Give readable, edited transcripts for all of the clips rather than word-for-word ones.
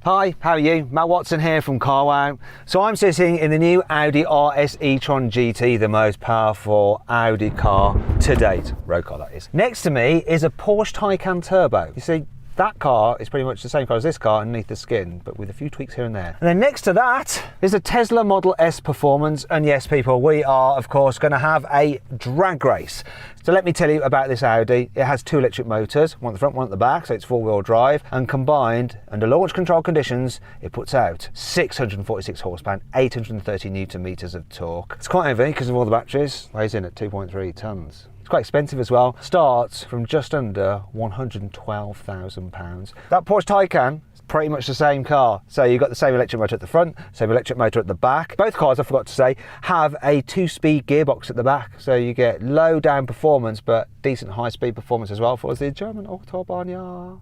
Hi, how are you? Matt Watson here from CarWow. So I'm sitting in the new Audi RS e-tron GT, the most powerful Audi car to date, road car that is. Next to me is a Porsche Taycan Turbo. You see, that car is pretty much the same car as this car underneath the skin, but with a few tweaks here and there. And then next to that is a Tesla Model S Performance. And yes, people, we are, of course, going to have a drag race. So let me tell you about this Audi. It has two electric motors, one at the front, one at the back, so it's four-wheel drive. And combined, under launch control conditions, it puts out 646 horsepower and 830 newton meters of torque. It's quite heavy because of all the batteries. Weighs in at 2.3 tons. Quite expensive as well. Starts from just under £112,000. That Porsche Taycan is pretty much the same car. So you've got the same electric motor at the front, same electric motor at the back. Both cars, I forgot to say, have a 2-speed gearbox at the back. So you get low down performance, but decent high speed performance as well for the German Autobahn, yeah.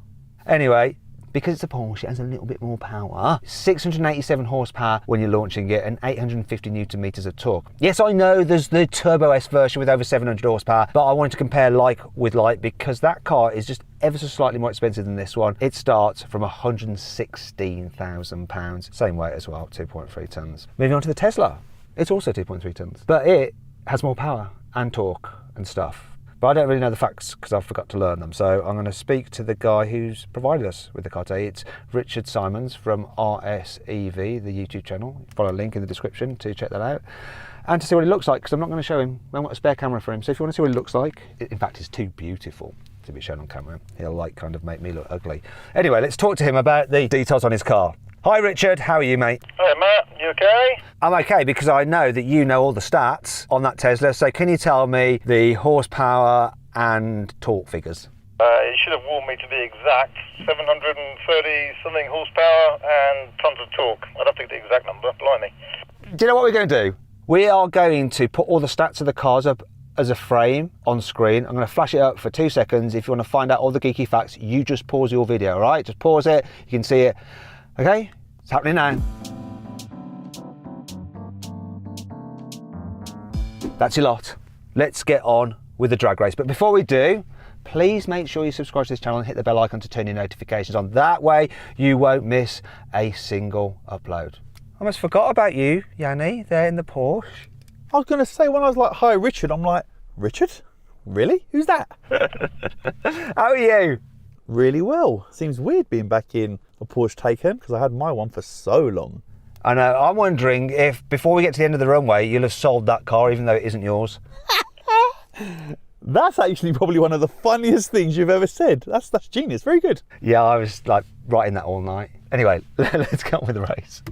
Anyway, because it's a Porsche, it has a little bit more power. 687 horsepower when you're launching it and 850 newton meters of torque. Yes, I know there's the Turbo S version with over 700 horsepower, but I wanted to compare like with like because that car is just ever so slightly more expensive than this one. It starts from £116,000. Same weight as well, 2.3 tons. Moving on to the Tesla. It's also 2.3 tons, but it has more power and torque and stuff. But I don't really know the facts because I forgot to learn them. So I'm going to speak to the guy who's provided us with the car today. It's Richard Simons from RSEV, the YouTube channel. Follow a link in the description to check that out. And to see what it looks like, because I'm not going to show him. I want a spare camera for him. So if you want to see what it looks like, in fact, it's too beautiful to be shown on camera. He'll like kind of make me look ugly. Anyway, let's talk to him about the details on his car. Hi Richard, how are you, mate? Hi Matt, you okay? I'm okay because I know that you know all the stats on that Tesla. So can you tell me the horsepower and torque figures? You should have warned me to be exact. 730 something horsepower and tons of torque. I'd have to get the exact number, blimey. Do you know what we're going to do? We are going to put all the stats of the cars up as a frame on screen. I'm going to flash it up for 2 seconds. If you want to find out all the geeky facts, you just pause your video, all right? Just pause it, you can see it. Okay, it's happening now. That's your lot. Let's get on with the drag race. But before we do, please make sure you subscribe to this channel and hit the bell icon to turn your notifications on. That way you won't miss a single upload. I almost forgot about you, Yanni, there in the Porsche. I was going to say, when I was like, hi Richard, I'm like, Richard? Really? Who's that? How are you? Really well. Seems weird being back in a Porsche Taycan because I had my one for so long. I know. I'm wondering if before we get to the end of the runway, you'll have sold that car even though it isn't yours. That's actually probably one of the funniest things you've ever said. That's genius. Very good. Yeah, I was like writing that all night. Anyway, let's get on with the race.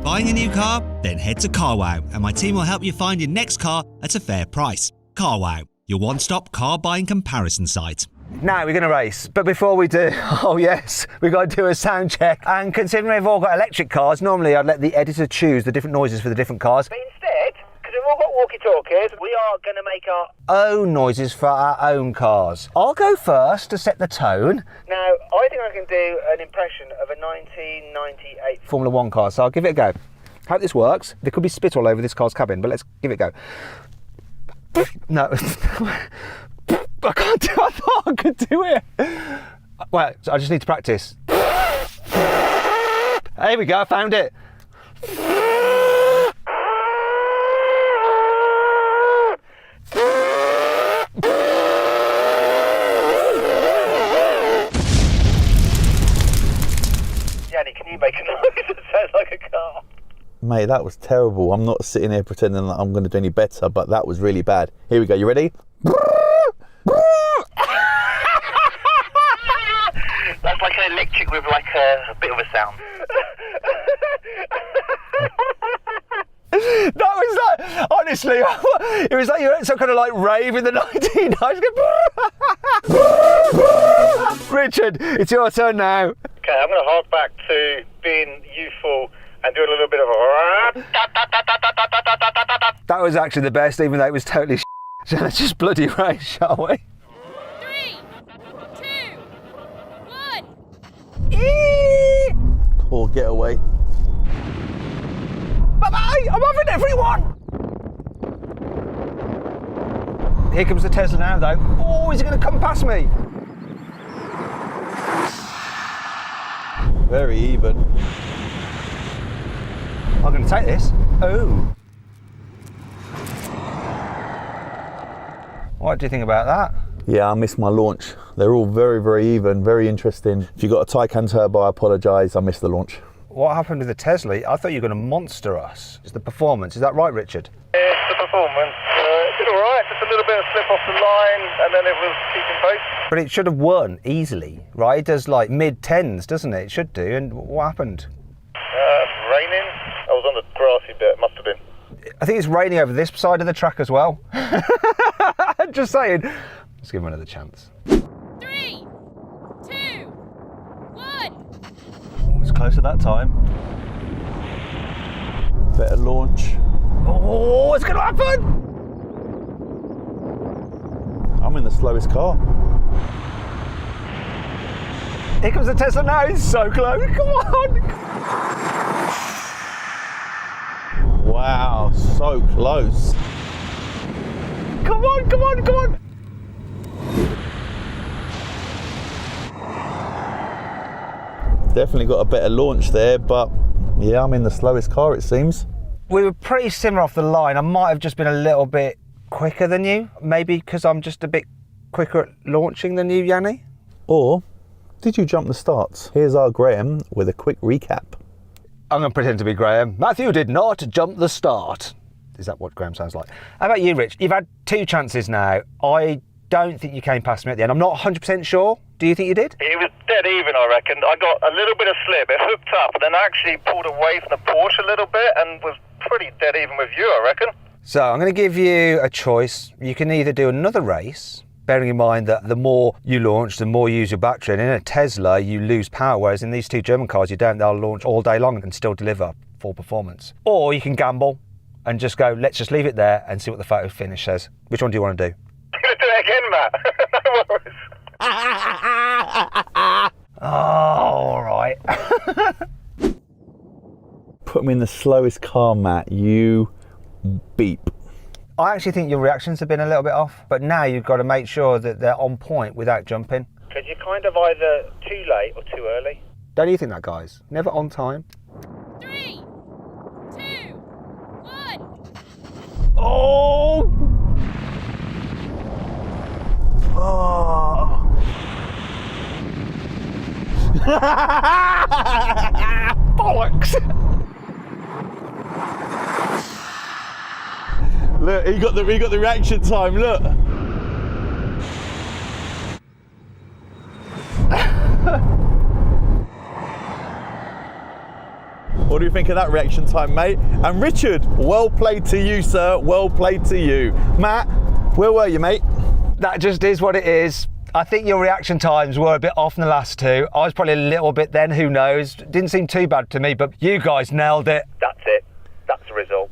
Buying a new car? Then head to CarWow and my team will help you find your next car at a fair price. CarWow, your one-stop car buying comparison site. Now we're going to race, but before we do, oh yes, we've got to do a sound check. And considering we've all got electric cars, normally I'd let the editor choose the different noises for the different cars. But instead, because we've all got walkie-talkies, we are going to make our own noises for our own cars. I'll go first to set the tone. Now, I think I can do an impression of a 1998 Formula One car, so I'll give it a go. Hope this works. There could be spit all over this car's cabin, but let's give it a go. No. I can't do it. I thought I could do it. Well, so I just need to practice. There we go, I found it. Yanni, can you make a noise that sounds like a car? Mate, that was terrible. I'm not sitting here pretending that I'm going to do any better, but that was really bad. Here we go, you ready? That's like an electric with like a bit of a sound. That was like, honestly, it was like you were at some kind of like rave in the 1990s. Richard, it's your turn now. Okay, I'm going to hark back to being youthful and do a little bit of a... That was actually the best, even though it was totally shit. So let's just bloody race, shall we? 3, 2, 1. Poor getaway. Bye-bye! I'm having everyone! Here comes the Tesla now, though. Oh, is it going to come past me? Very even. I'm going to take this. Oh. What do you think about that? Yeah, I missed my launch. They're all very, very even, very interesting. If you got a Taycan turbo, I apologise, I missed the launch. What happened with the Tesla? I thought you were going to monster us. It's the performance. Is that right, Richard? It's the performance. It did all right, just a little bit of slip off the line, and then it was keeping pace. But it should have won easily, right? It does like mid-10s, doesn't it? It should do. And what happened? Raining. I was on the grassy bit, must have been. I think it's raining over this side of the track as well. Just saying. Let's give him another chance. 3, 2, 1. It was close at that time. Better launch. Oh, what's going to happen? I'm in the slowest car. Here comes the Tesla now. It's so close. Come on. Wow, so close. Come on, come on, come on. Definitely got a better launch there, but yeah, I'm in the slowest car, it seems. We were pretty similar off the line. I might have just been a little bit quicker than you. Maybe because I'm just a bit quicker at launching than you, Yanni. Or did you jump the starts? Here's our Graham with a quick recap. I'm going to pretend to be Graham. Matthew did not jump the start. Is that what Graham sounds like? How about you, Rich? You've had 2 chances now. I don't think you came past me at the end. I'm not 100% sure. Do you think you did? It was dead even, I reckon. I got a little bit of slip. It hooked up, and then I actually pulled away from the Porsche a little bit and was pretty dead even with you, I reckon. So I'm going to give you a choice. You can either do another race, bearing in mind that the more you launch, the more you use your battery. And in a Tesla, you lose power, whereas in these 2 German cars, you don't. They'll launch all day long and still deliver full performance. Or you can gamble and just go, let's just leave it there and see what the photo finish says. Which one do you want to do? I'm going to do it again, Matt. No worries. Oh, all right. Put me in the slowest car, Matt. You beep. I actually think your reactions have been a little bit off, but now you've got to make sure that they're on point without jumping. Because you're kind of either too late or too early. Don't you think that, guys? Never on time. 3, 2, 1. Oh! Oh! Bollocks! Look, he got the reaction time, look. What do you think of that reaction time, mate? And Richard, well played to you, sir. Well played to you. Matt, where were you, mate? That just is what it is. I think your reaction times were a bit off in the last 2. I was probably a little bit then, who knows. Didn't seem too bad to me, but you guys nailed it. That's it. That's the result.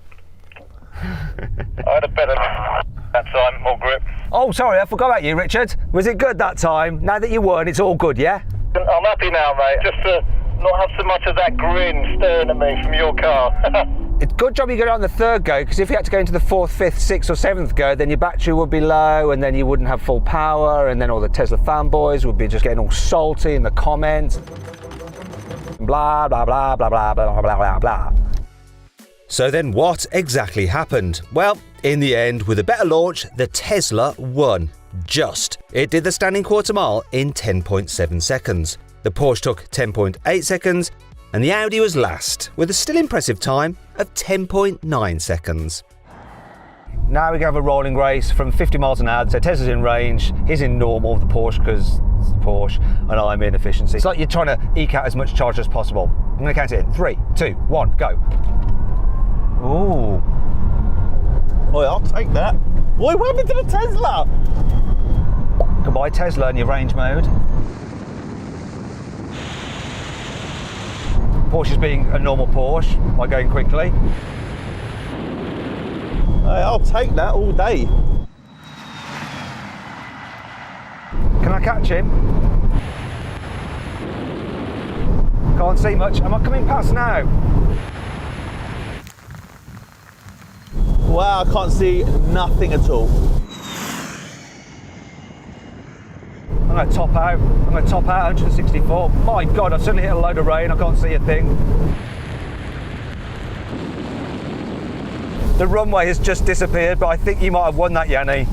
I had a better that time, more grip. Oh, sorry, I forgot about you, Richard. Was it good that time? Now that you won, it's all good, yeah? I'm happy now, mate. Just to not have so much of that grin staring at me from your car. It's good job you got it on the 3rd go, because if you had to go into the 4th, 5th, 6th or 7th go, then your battery would be low and then you wouldn't have full power, and then all the Tesla fanboys would be just getting all salty in the comments. Blah, blah, blah, blah, blah, blah, blah, blah, blah. So then what exactly happened? Well, in the end, with a better launch, the Tesla won. Just. It did the standing quarter mile in 10.7 seconds. The Porsche took 10.8 seconds, and the Audi was last, with a still impressive time of 10.9 seconds. Now we can have a rolling race from 50 miles an hour. So Tesla's in range, he's in normal, the Porsche, because it's Porsche, and I'm in efficiency. It's like you're trying to eke out as much charge as possible. I'm going to count it in 3, 2, 1, go. Ooh. Boy, I'll take that. Boy, what happened to the Tesla? Goodbye, Tesla, in your range mode. Porsche's being a normal Porsche by going quickly. Hey, I'll take that all day. Can I catch him? Can't see much. Am I coming past now? Wow, I can't see nothing at all. I'm going to top out. I'm going to top out 164. My God, I've suddenly hit a load of rain. I can't see a thing. The runway has just disappeared, but I think you might have won that, Yanni.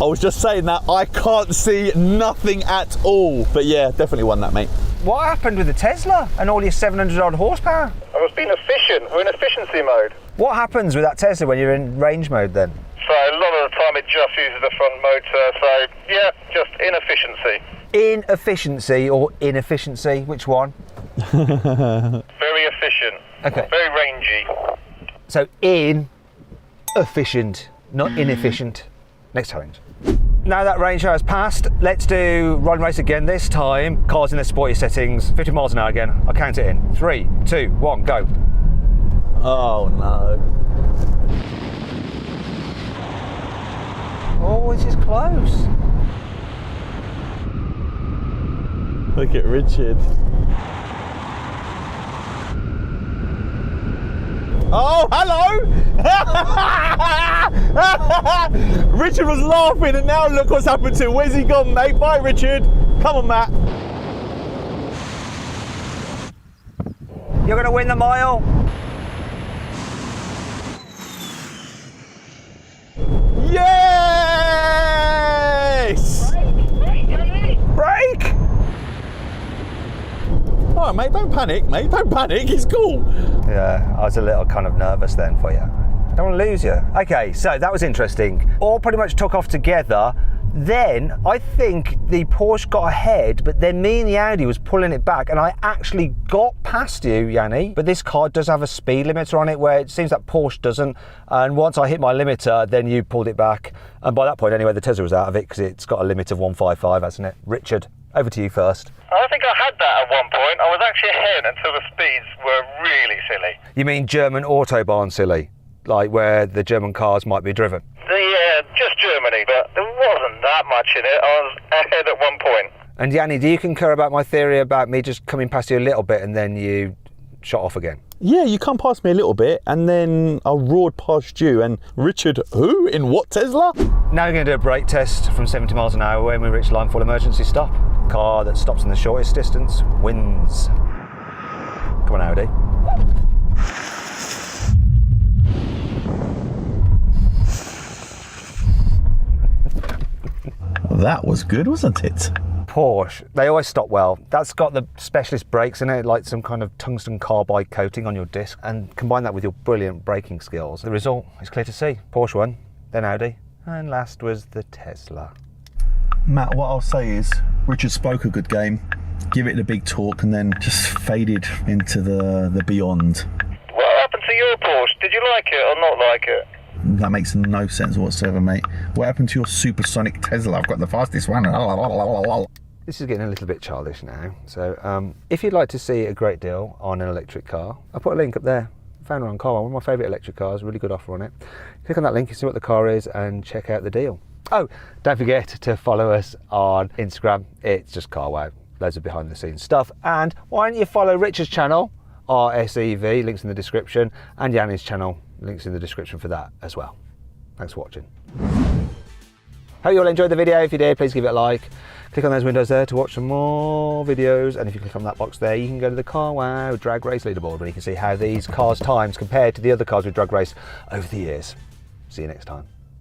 I was just saying that I can't see nothing at all. But yeah, definitely won that, mate. What happened with the Tesla and all your 700 odd horsepower? I was being efficient. We're in efficiency mode. What happens with that Tesla when you're in range mode then? So a lot of the time it just uses the front motor. So yeah, just inefficiency. Inefficiency or inefficiency? Which one? Very efficient. Okay. Very rangy. So inefficient, not inefficient. Next challenge. Now that range has passed, let's do run race again. This time, cars in their sporty settings, 50 miles an hour again. I'll count it in. 3, 2, 1, go. Oh no. Oh, this is close. Look at Richard. Oh, hello! Richard was laughing and now look what's happened to him. Where's he gone, mate? Bye, Richard. Come on, Matt. You're going to win the mile. Yes! Break! All right, mate, don't panic, mate. Don't panic, it's cool. Yeah, I was a little kind of nervous then for you. I don't want to lose you. Okay, so that was interesting. All pretty much took off together. Then I think the Porsche got ahead, but then me and the Audi was pulling it back, and I actually got past you, Yanni. But this car does have a speed limiter on it, where it seems that Porsche doesn't. And once I hit my limiter, then you pulled it back. And by that point, anyway, the Tesla was out of it because it's got a limit of 155, hasn't it? Richard, over to you first. I think I had that at one point. I was actually ahead until the speeds were really silly. You mean German Autobahn silly? Like where the German cars might be driven? Yeah, just Germany, but there wasn't that much in it. I was ahead at one point. And Yanni, do you concur about my theory about me just coming past you a little bit and then you shot off again? Yeah, you come past me a little bit and then I roared past you. And Richard, who? In what Tesla? Now we're going to do a brake test from 70 miles an hour when we reach line full emergency stop. Car that stops in the shortest distance wins. Come on, Audi. That was good, wasn't it? Porsche, they always stop well. That's got the specialist brakes in it, like some kind of tungsten carbide coating on your disc, and combine that with your brilliant braking skills. The result is clear to see. Porsche won, then Audi, and last was the Tesla. Matt, what I'll say is Richard spoke a good game, give it a big talk, and then just faded into the beyond. What happened to your Porsche? Did you like it or not like it? That makes no sense whatsoever, mate. What happened to your supersonic Tesla? I've got the fastest one. This is getting a little bit childish now. So if you'd like to see a great deal on an electric car, I'll put a link up there. Found it on Car1, one of my favourite electric cars, really good offer on it. Click on that link, you see what the car is and check out the deal. Oh, don't forget to follow us on Instagram. It's just Car1, loads of behind the scenes stuff. And why don't you follow Richard's channel, RSEV, links in the description, and Yanni's channel, links in the description for that as well. Thanks for watching. Hope you all enjoyed the video. If you did, please give it a like. Click on those windows there to watch some more videos. And if you click on that box there, you can go to the Car1 drag race leaderboard where you can see how these cars' times compared to the other cars we've drag raced over the years. See you next time.